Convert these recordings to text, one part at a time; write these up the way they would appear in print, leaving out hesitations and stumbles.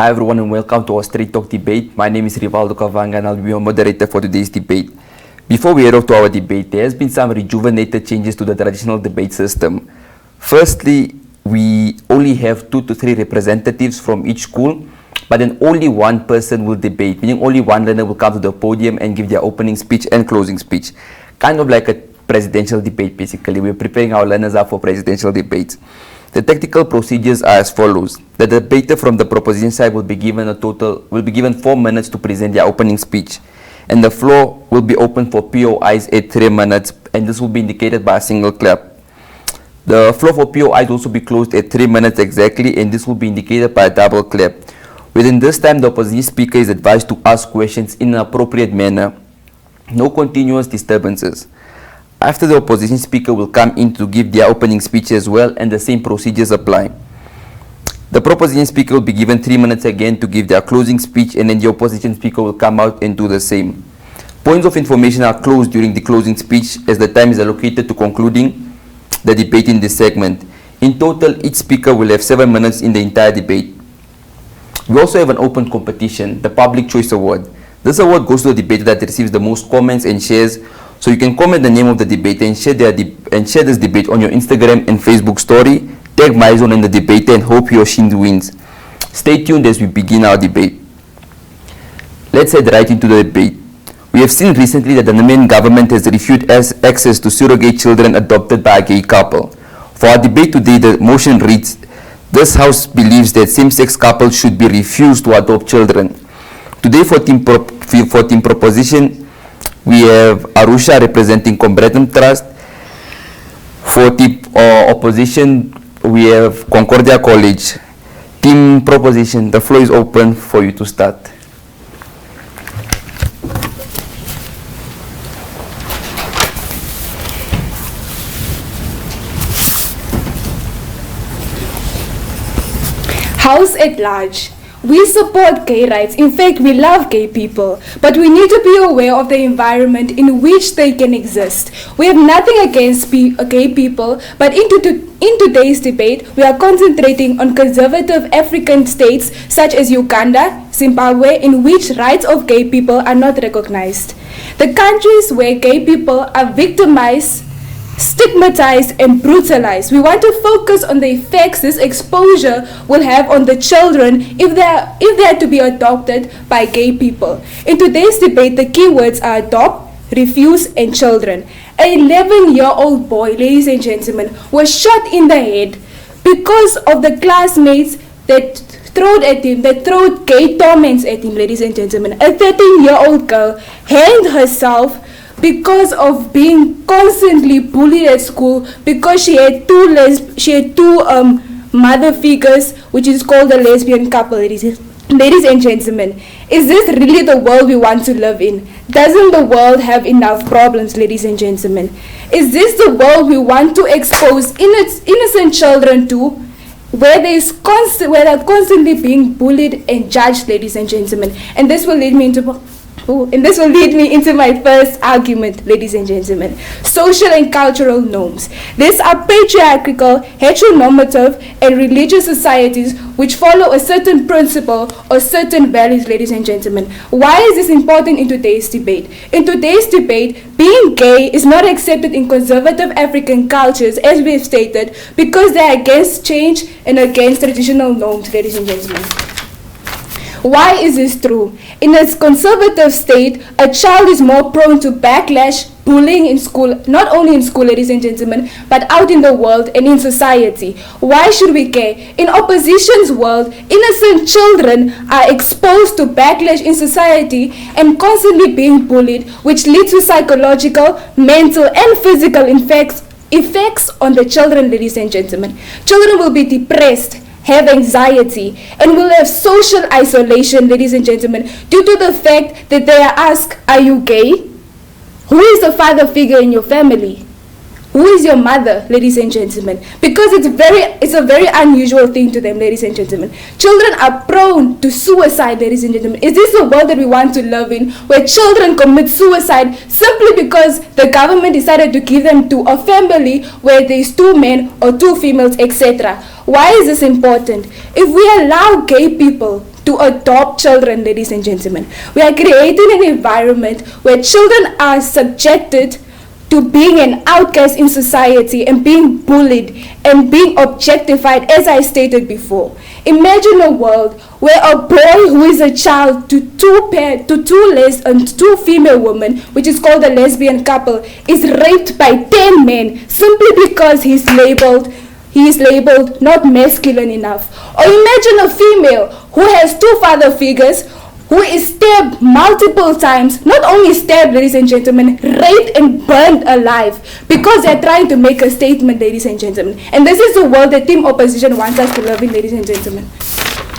Hi everyone and welcome to our Straight Talk debate. My name is Rivaldo Kavanga and I'll be your moderator for today's debate. Before we head off to our debate, there has been some rejuvenated changes to the traditional debate system. Firstly, we only have 2 to 3 representatives from each school, but then only one person will debate, meaning only one learner will come to the podium and give their opening speech and closing speech. Kind of like a presidential debate basically. We're preparing our learners up for presidential debates. The tactical procedures are as follows. The debater from the proposition side will be given 4 minutes to present their opening speech, and the floor will be open for POIs at 3 minutes, and this will be indicated by a single clap. The floor for POIs will also be closed at 3 minutes exactly, and this will be indicated by a double clap. Within this time, the opposition speaker is advised to ask questions in an appropriate manner. No continuous disturbances. After, the opposition speaker will come in to give their opening speech as well, and the same procedures apply. The proposition speaker will be given 3 minutes again to give their closing speech, and then the opposition speaker will come out and do the same. Points of information are closed during the closing speech, as the time is allocated to concluding the debate in this segment. In total, each speaker will have 7 minutes in the entire debate. We also have an open competition, the Public Choice Award. This award goes to the debater that receives the most comments and shares. So you can comment the name of the debater and share this debate on your Instagram and Facebook story. Tag MyZone and the debater and hope he or she wins. Stay tuned as we begin our debate. Let's head right into the debate. We have seen recently that the Namibian government has refused access to surrogate children adopted by a gay couple. For our debate today, the motion reads, this House believes that same-sex couples should be refused to adopt children. Today for team proposition, we have Arusha representing Combretum Trust. For the opposition, we have Concordia College. Team proposition, the floor is open for you to start. House at large. We support gay rights. In fact, we love gay people. But we need to be aware of the environment in which they can exist. We have nothing against gay people, but in today's debate, we are concentrating on conservative African states such as Uganda, Zimbabwe, in which rights of gay people are not recognized. The countries where gay people are victimized, stigmatized and brutalized. We want to focus on the effects this exposure will have on the children if they are to be adopted by gay people. In today's debate, the keywords are adopt, refuse and children. An 11-year-old boy, ladies and gentlemen, was shot in the head because of the classmates that threw gay torments at him, ladies and gentlemen. A 13-year-old girl hanged herself because of being constantly bullied at school because she had two mother figures, which is called a lesbian couple. Ladies and gentlemen, is this really the world we want to live in? Doesn't the world have enough problems, ladies and gentlemen? Is this the world we want to expose innocent children to, where they're constantly being bullied and judged, ladies and gentlemen? And this will lead me into my first argument, ladies and gentlemen. Social and cultural norms. These are patriarchal, heteronormative, and religious societies which follow a certain principle or certain values, ladies and gentlemen. Why is this important in today's debate? In today's debate, being gay is not accepted in conservative African cultures, as we have stated, because they are against change and against traditional norms, ladies and gentlemen. Why is this true? In a conservative state, a child is more prone to backlash, bullying in school, not only in school, ladies and gentlemen, but out in the world and in society. Why should we care? In opposition's world, innocent children are exposed to backlash in society and constantly being bullied, which leads to psychological, mental, and physical effects on the children, ladies and gentlemen. Children will be depressed, have anxiety, and will have social isolation, ladies and gentlemen, due to the fact that they are asked, are you gay? Who is the father figure in your family? Who is your mother, ladies and gentlemen? Because it's a very unusual thing to them, ladies and gentlemen. Children are prone to suicide, ladies and gentlemen. Is this the world that we want to live in, where children commit suicide simply because the government decided to give them to a family where there's 2 men or 2 females, etc.? Why is this important? If we allow gay people to adopt children, ladies and gentlemen. We are creating an environment where children are subjected to being an outcast in society and being bullied and being objectified, as I stated before. Imagine a world where a boy who is a child to two female women, which is called a lesbian couple, is raped by 10 men simply because he is labeled not masculine enough. Or imagine a female who has two father figures, who is stabbed multiple times, not only stabbed, ladies and gentlemen, raped and burned alive because they're trying to make a statement, ladies and gentlemen. And this is the world that Team Opposition wants us to live in, ladies and gentlemen.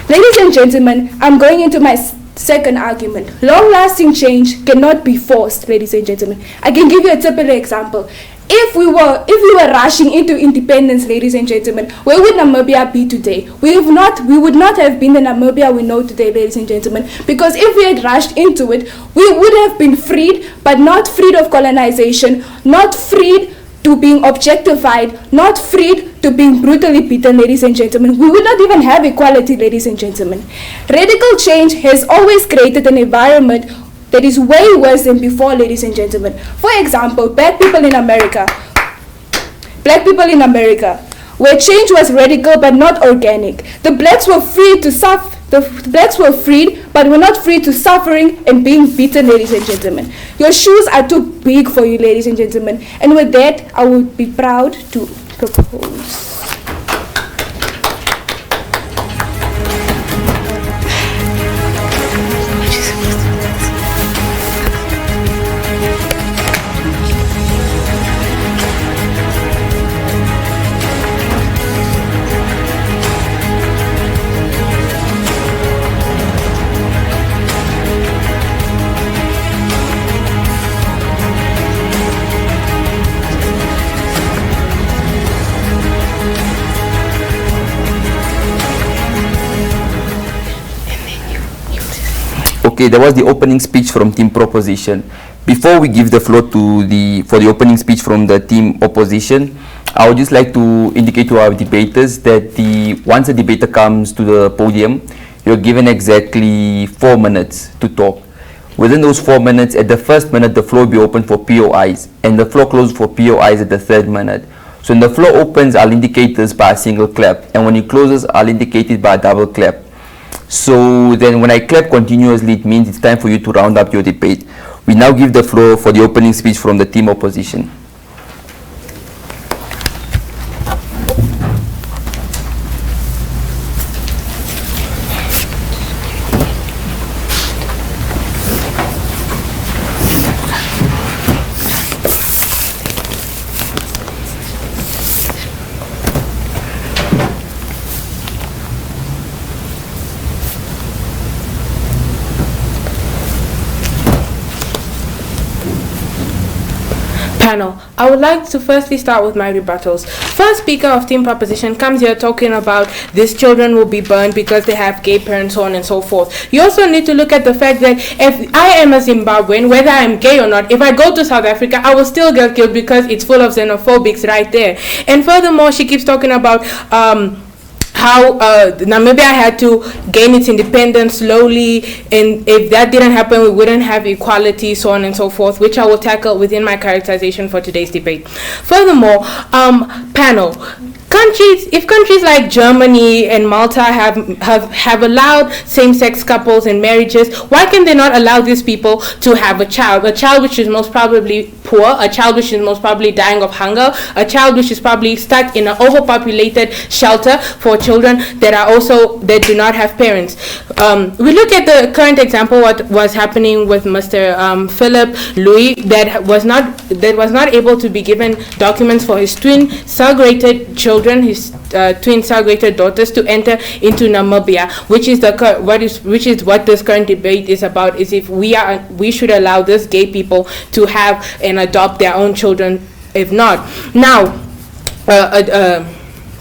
Ladies and gentlemen, I'm going into my second argument. Long-lasting change cannot be forced, ladies and gentlemen. I can give you a typical example. If we were rushing into independence, ladies and gentlemen, where would Namibia be today? We would not have been the Namibia we know today, ladies and gentlemen, because if we had rushed into it, we would have been freed, but not freed of colonization, not freed to being objectified, not freed to being brutally beaten, ladies and gentlemen. We would not even have equality, ladies and gentlemen. Radical change has always created an environment that is way worse than before, ladies and gentlemen. For example, black people in America, where change was radical but not organic. The blacks were freed to suffer. The blacks were freed, but were not free to suffering and being beaten, ladies and gentlemen. Your shoes are too big for you, ladies and gentlemen. And with that, I would be proud to propose. Okay, that was the opening speech from Team Proposition. Before we give the floor for the opening speech from the Team Opposition, I would just like to indicate to our debaters that once a debater comes to the podium, you're given exactly 4 minutes to talk. Within those 4 minutes, at the first minute, the floor will be open for POIs, and the floor closes for POIs at the third minute. So when the floor opens, I'll indicate this by a single clap, and when it closes, I'll indicate it by a double clap. So then when I clap continuously, it means it's time for you to round up your debate. We now give the floor for the opening speech from the Team Opposition. Panel, I would like to firstly start with my rebuttals. First speaker of Team Proposition comes here talking about these children will be burned because they have gay parents, so on and so forth. You also need to look at the fact that if I am a Zimbabwean, whether I'm gay or not, if I go to South Africa, I will still get killed because it's full of xenophobics right there. And furthermore, she keeps talking about how Namibia had to gain its independence slowly, and if that didn't happen, we wouldn't have equality, so on and so forth, which I will tackle within my characterization for today's debate. Furthermore, panel, if countries like Germany and Malta have allowed same-sex couples and marriages, why can they not allow these people to have a child which is most probably poor, a child which is most probably dying of hunger, a child which is probably stuck in an overpopulated shelter for children that do not have parents. We look at the current example, what was happening with Mr. Philip Louis, that was not able to be given documents for his twin surrogated children, his twin surrogated daughters, to enter into Namibia, which is what this current debate is about, is if we should allow these gay people to have and adopt their own children. If not, now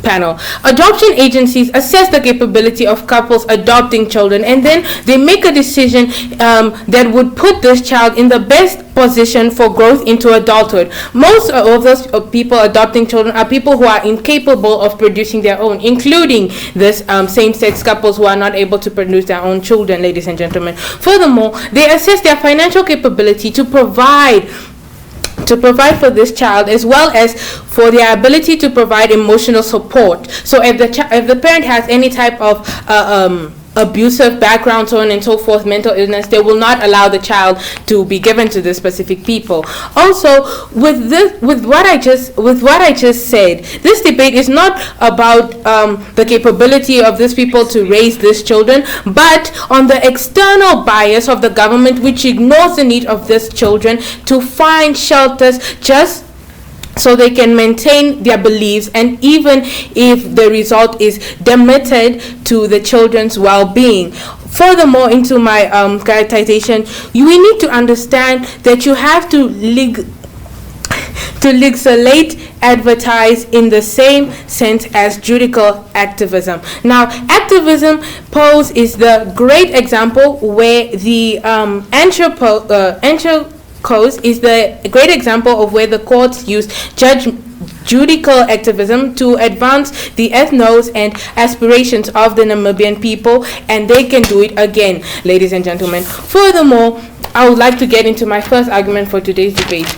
panel. Adoption agencies assess the capability of couples adopting children, and then they make a decision that would put this child in the best position for growth into adulthood. Most of those people adopting children are people who are incapable of producing their own, including this same-sex couples who are not able to produce their own children, ladies and gentlemen. Furthermore, they assess their financial capability to provide for this child, as well as for their ability to provide emotional support. So if the parent has any type of abusive background, so on and so forth, mental illness, they will not allow the child to be given to this specific people. Also, with what I just said, this debate is not about the capability of these people to raise these children, but on the external bias of the government, which ignores the need of these children to find shelters just so they can maintain their beliefs, and even if the result is detrimental to the children's well-being. Furthermore, into my characterization, we need to understand that you have to legislate, advertise in the same sense as judicial activism. Now, activism pose is the great example where the Cause is the great example of where the courts use judicial activism to advance the ethnos and aspirations of the Namibian people, and they can do it again, ladies and gentlemen. Furthermore, I would like to get into my first argument for today's debate.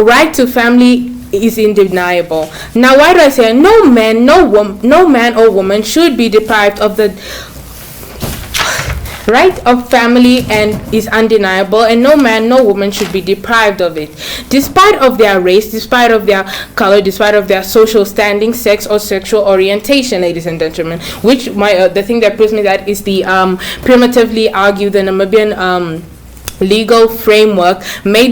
Right to family is undeniable. Now, why do I say no man or woman should be deprived of the right of family and is undeniable, and no man, no woman should be deprived of it, despite of their race, despite of their color, despite of their social standing, sex or sexual orientation, ladies and gentlemen. Which the thing that proves me that is the primitively argue the Namibian legal framework may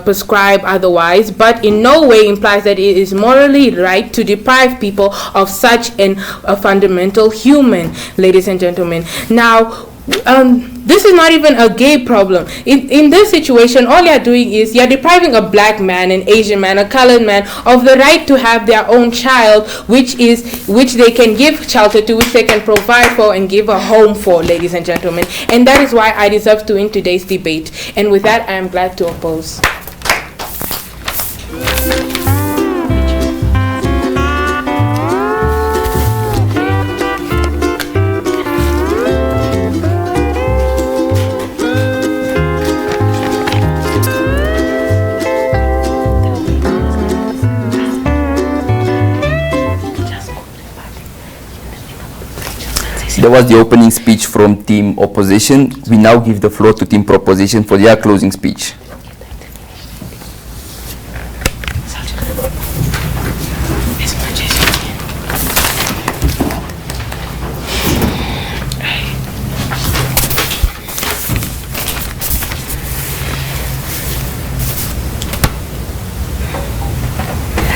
prescribe otherwise, but in no way implies that it is morally right to deprive people of such a fundamental human, ladies and gentlemen. Now, this is not even a gay problem. In this situation, all you're doing is you're depriving a black man, an Asian man, a colored man of the right to have their own child, which they can give shelter to, which they can provide for and give a home for, ladies and gentlemen. And that is why I deserve to win today's debate. And with that, I am glad to oppose. That was the opening speech from Team Opposition. We now give the floor to Team Proposition for their closing speech.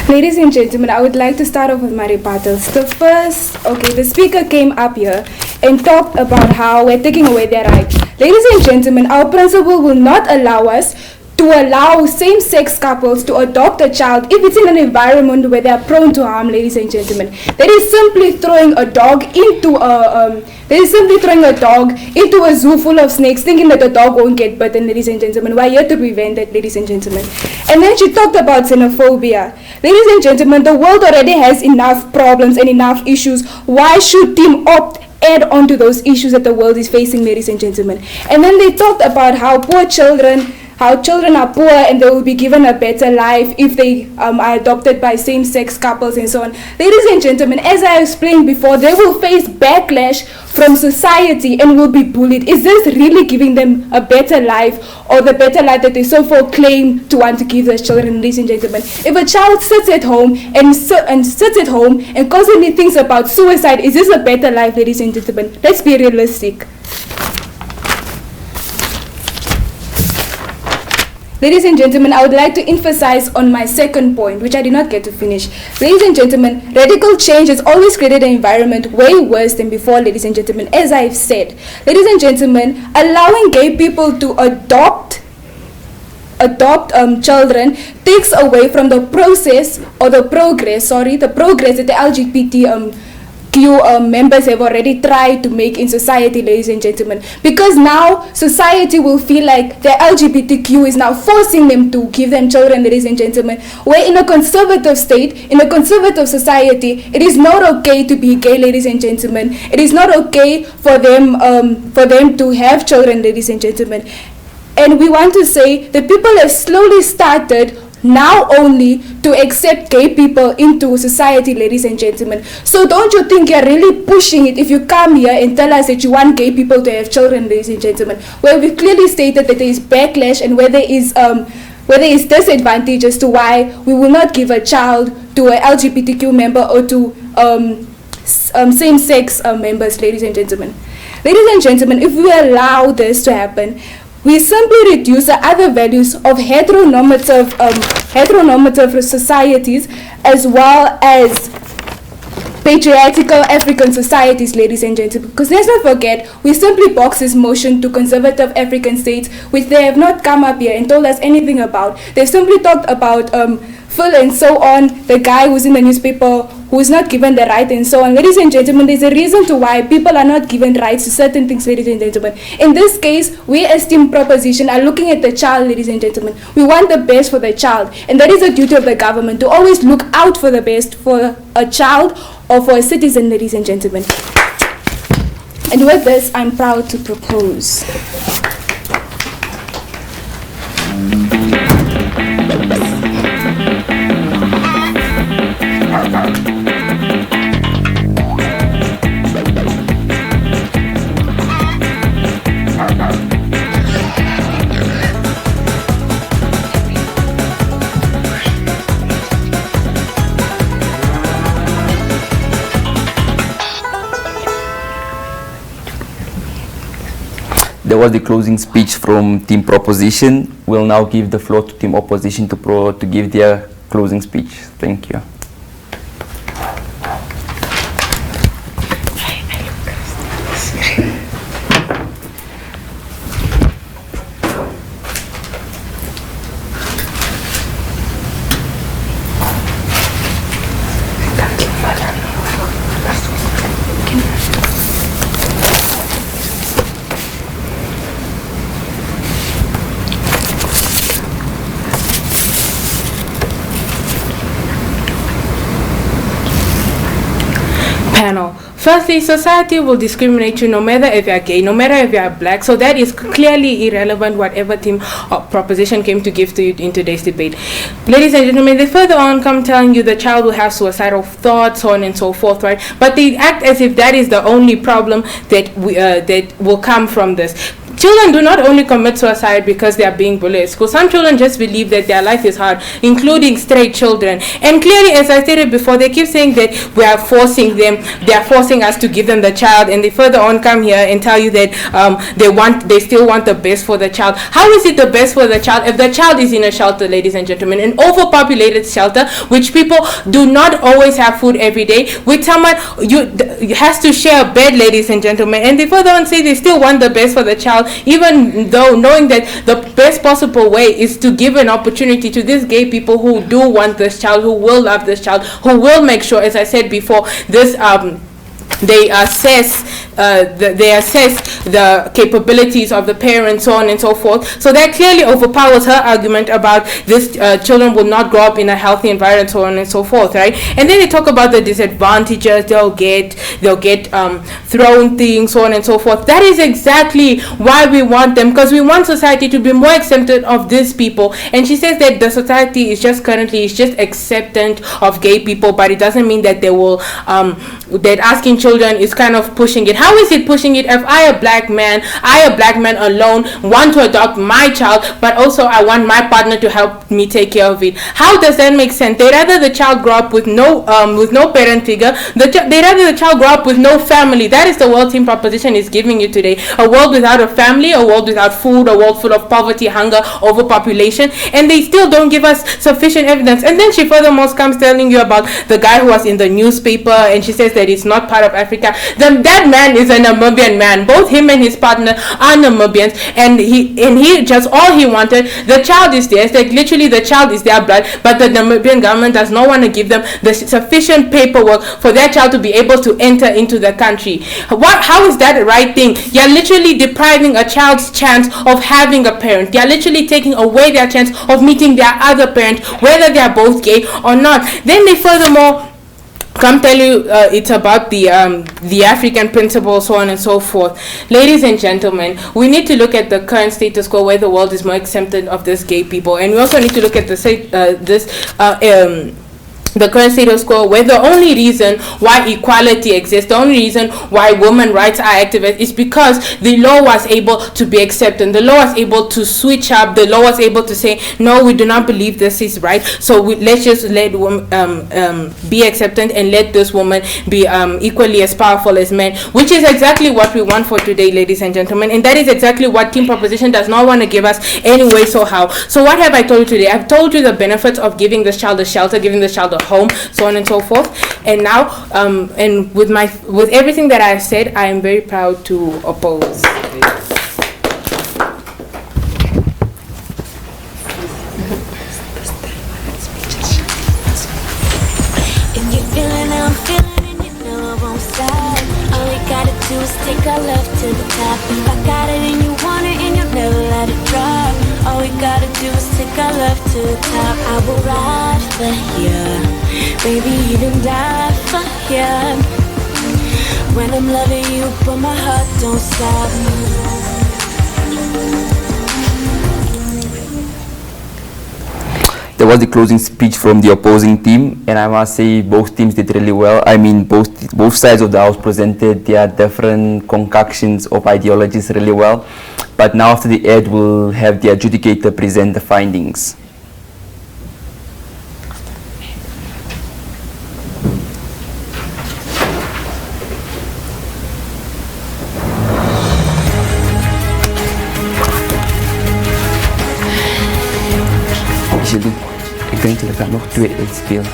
Ladies and gentlemen, I would like to start off with my rebuttals. The speaker came up here and talked about how we're taking away their rights. Ladies and gentlemen, our principle will not allow us to allow same-sex couples to adopt a child if it's in an environment where they are prone to harm, ladies and gentlemen. That is simply throwing a dog into a zoo full of snakes, thinking that the dog won't get bitten, ladies and gentlemen. We're here to prevent that, ladies and gentlemen. And then she talked about xenophobia. Ladies and gentlemen, the world already has enough problems and enough issues. Why should Team Opt add on to those issues that the world is facing, ladies and gentlemen? And then they talked about how children are poor and they will be given a better life if they are adopted by same-sex couples and so on. Ladies and gentlemen, as I explained before, they will face backlash from society and will be bullied. Is this really giving them a better life, or the better life that they so far claim to want to give their children, ladies and gentlemen? If a child sits at home and constantly thinks about suicide, is this a better life, ladies and gentlemen? Let's be realistic. Ladies and gentlemen, I would like to emphasize on my second point, which I did not get to finish. Ladies and gentlemen, radical change has always created an environment way worse than before, ladies and gentlemen, as I've said. Ladies and gentlemen, allowing gay people to adopt adopt children takes away from the process or the progress that the LGBT members have already tried to make in society, ladies and gentlemen. Because now society will feel like the LGBTQ is now forcing them to give them children, ladies and gentlemen. Where in a conservative state, in a conservative society, it is not okay to be gay, ladies and gentlemen. It is not okay for them to have children, ladies and gentlemen. And we want to say that people have slowly started now only to accept gay people into society, ladies and gentlemen. So don't you think you're really pushing it if you come here and tell us that you want gay people to have children, ladies and gentlemen, where we clearly stated that there is backlash and where there is disadvantage as to why we will not give a child to an LGBTQ member or to same-sex members, ladies and gentlemen. Ladies and gentlemen, if we allow this to happen, we simply reduce the other values of heteronormative societies as well as patriarchal African societies, ladies and gentlemen. Because let's not forget, we simply box this motion to conservative African states, which they have not come up here and told us anything about. They've simply talked about Phil and so on, the guy who's in the newspaper who is not given the right and so on. Ladies and gentlemen, there's a reason to why people are not given rights to certain things, ladies and gentlemen. In this case, we as Team Proposition are looking at the child, ladies and gentlemen. We want the best for the child, and that is a duty of the government to always look out for the best for a child or for a citizen, ladies and gentlemen. And with this, I'm proud to propose. That was the closing speech from Team Proposition. We'll now give the floor to Team Opposition to give their closing speech. Thank you. Panel. Firstly, society will discriminate you no matter if you're gay, no matter if you're black. So that is clearly irrelevant, whatever Team Proposition came to give to you in today's debate. Ladies and gentlemen, they further on come telling you the child will have suicidal thoughts, so on and so forth, right? But they act as if that is the only problem that will come from this. Children do not only commit suicide because they are being bullied at school. Some children just believe that their life is hard, including straight children. And clearly, as I stated before, they keep saying that we are forcing them, they are forcing us to give them the child, and they further on come here and tell you that they still want the best for the child. How is it the best for the child if the child is in a shelter, ladies and gentlemen, an overpopulated shelter, which people do not always have food every day, with someone has to share a bed, ladies and gentlemen, and they further on say they still want the best for the child, even though knowing that the best possible way is to give an opportunity to these gay people who do want this child, who will love this child, who will make sure, as I said before, this they assess the capabilities of the parents, so on and so forth. So that clearly overpowers her argument about this children will not grow up in a healthy environment, so on and so forth, right? And then they talk about the disadvantages they'll get thrown things, so on and so forth. That is exactly why we want them, because we want society to be more accepting of these people. And she says that the society is just acceptant of gay people, but it doesn't mean that they will that asking children is kind of pushing it. How is it pushing it if I, a black man alone, want to adopt my child, but also I want my partner to help me take care of it? How does that make sense? They rather the child grow up with no parent figure. They rather the child grow up with no family. That is the world Team Proposition is giving you today. A world without a family, a world without food, a world full of poverty, hunger, overpopulation, and they still don't give us sufficient evidence. And then she furthermore comes telling you about the guy who was in the newspaper, and she says that it's not part of Africa. That man man is a Namibian man. Both him and his partner are Namibians, and he just, all he wanted, the child is there. It's like literally the child is their blood, but the Namibian government does not want to give them the sufficient paperwork for their child to be able to enter into the country. How is that the right thing? You're literally depriving a child's chance of having a parent. You're literally taking away their chance of meeting their other parent, whether they are both gay or not. Then they furthermore come tell you it's about the African principle, so on and so forth. Ladies and gentlemen, we need to look at the current status quo where the world is more accepted of this gay people, and we also need to look at the current status quo where the only reason why equality exists, the only reason why women rights are activists is because the law was able to be accepted. The law was able to switch up. The law was able to say, no, we do not believe this is right, so let's just let women be accepted and let this woman be equally as powerful as men, which is exactly what we want for today, ladies and gentlemen, and that is exactly what Team Proposition does not want to give us anyway. So how? So what have I told you today? I've told you the benefits of giving this child a shelter, giving this child a home, so on and so forth. And now and with everything that I've said, I am very proud to oppose. If you're feeling how I'm feeling and you know I won't stop, all we gotta do is take our love to the top. If I got it and you want it and you'll never let it drop, all we gotta do is take our love to the top. I will ride for you, baby, even die for you. When I'm loving you, but my heart don't stop. There was the closing speech from the opposing team, and I must say both teams did really well. I mean, both sides of the house presented their different concoctions of ideologies really well. But now after the ad, we'll have the adjudicator present the findings. Ik denk dat er nog 2 spelen.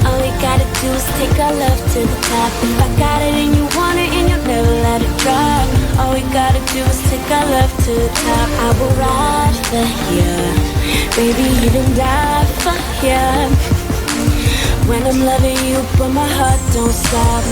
All we gotta do is take our love to the top. If I got it and you want it and you'll never let it drop, all we gotta do is take our love to the top. I will ride for you, baby, even die for you. When I'm loving you, but my heart don't stop.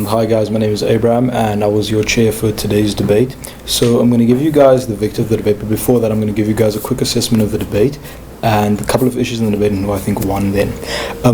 Hi guys, my name is Abraham and I was your chair for today's debate. So I'm going to give you guys the victor of the debate, but before that I'm going to give you guys a quick assessment of the debate and a couple of issues in the debate and who I think won then.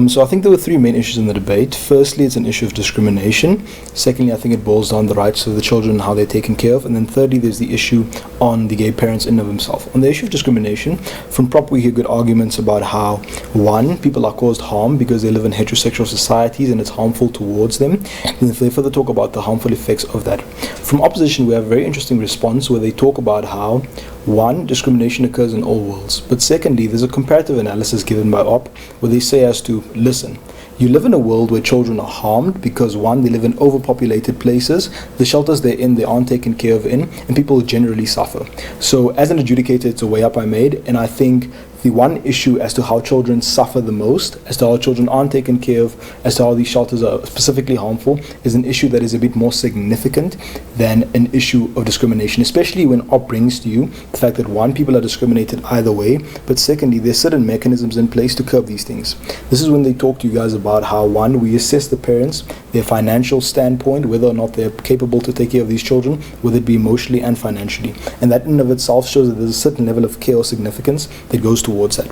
So I think there were three main issues in the debate. Firstly, it's an issue of discrimination. Secondly, I think it boils down the rights of the children and how they're taken care of. And then thirdly, there's the issue on the gay parents in and of themselves. On the issue of discrimination, from Prop we hear good arguments about how, one, people are caused harm because they live in heterosexual societies and it's harmful towards them. And they further talk about the harmful effects of that. From opposition, we have a very interesting response where they talk about how, one, discrimination occurs in all worlds. But secondly, there's a comparative analysis given by OP where they say as to, listen, you live in a world where children are harmed because, one, they live in overpopulated places, the shelters they're in, they aren't taken care of in, and people generally suffer. So as an adjudicator, it's a way up I made, and I think the one issue as to how children suffer the most, as to how children aren't taken care of, as to how these shelters are specifically harmful, is an issue that is a bit more significant than an issue of discrimination, especially when OP brings to you the fact that, one, people are discriminated either way, but secondly, there's certain mechanisms in place to curb these things. This is when they talk to you guys about how, one, we assess the parents, their financial standpoint, whether or not they're capable to take care of these children, whether it be emotionally and financially. And that in and of itself shows that there's a certain level of care or significance that goes towards that.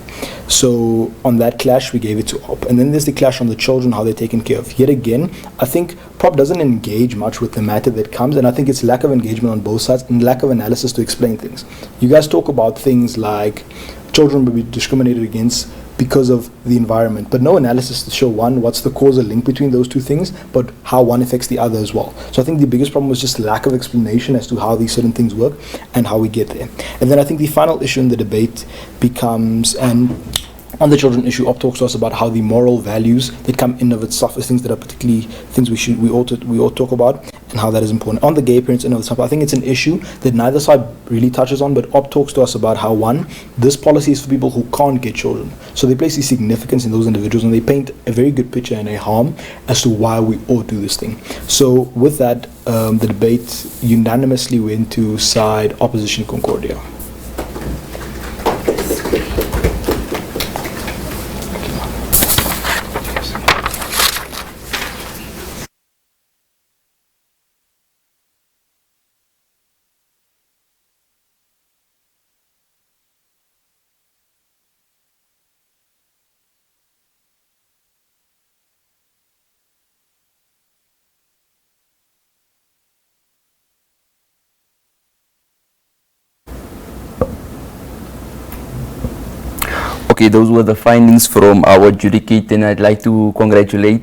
So on that clash, we gave it to OP. And then there's the clash on the children, how they're taken care of. Yet again, I think Prop doesn't engage much with the matter that comes, and I think it's lack of engagement on both sides and lack of analysis to explain things. You guys talk about things like children will be discriminated against because of the environment, but no analysis to show, one, what's the causal link between those two things, but how one affects the other as well. So I think the biggest problem was just lack of explanation as to how these certain things work and how we get there. And then I think the final issue in the debate becomes, and on the children issue, OP talks to us about how the moral values that come in of itself is things that are particularly things we ought to talk about, and how that is important. On the gay parents in of itself, I think it's an issue that neither side really touches on, but OP talks to us about how, one, this policy is for people who can't get children. So they place the significance in those individuals, and they paint a very good picture and a harm as to why we ought to do this thing. So with that, the debate unanimously went to side opposition Concordia. Okay, those were the findings from our adjudicate, and I'd like to congratulate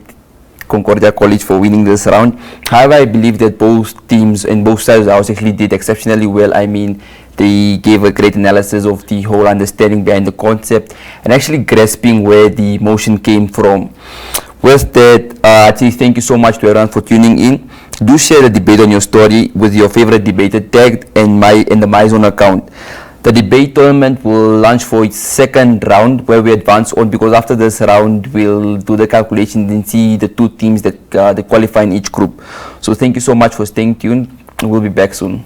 Concordia College for winning this round. However, I believe that both teams and both sides of the house actually did exceptionally well. I mean, they gave a great analysis of the whole understanding behind the concept and actually grasping where the motion came from. With that, I'd say thank you so much to everyone for tuning in. Do share the debate on your story with your favorite debater tagged in the MyZone account. The debate tournament will launch for its second round, where we advance on, because after this round we'll do the calculations and see the two teams that qualify in each group. So thank you so much for staying tuned. We'll be back soon.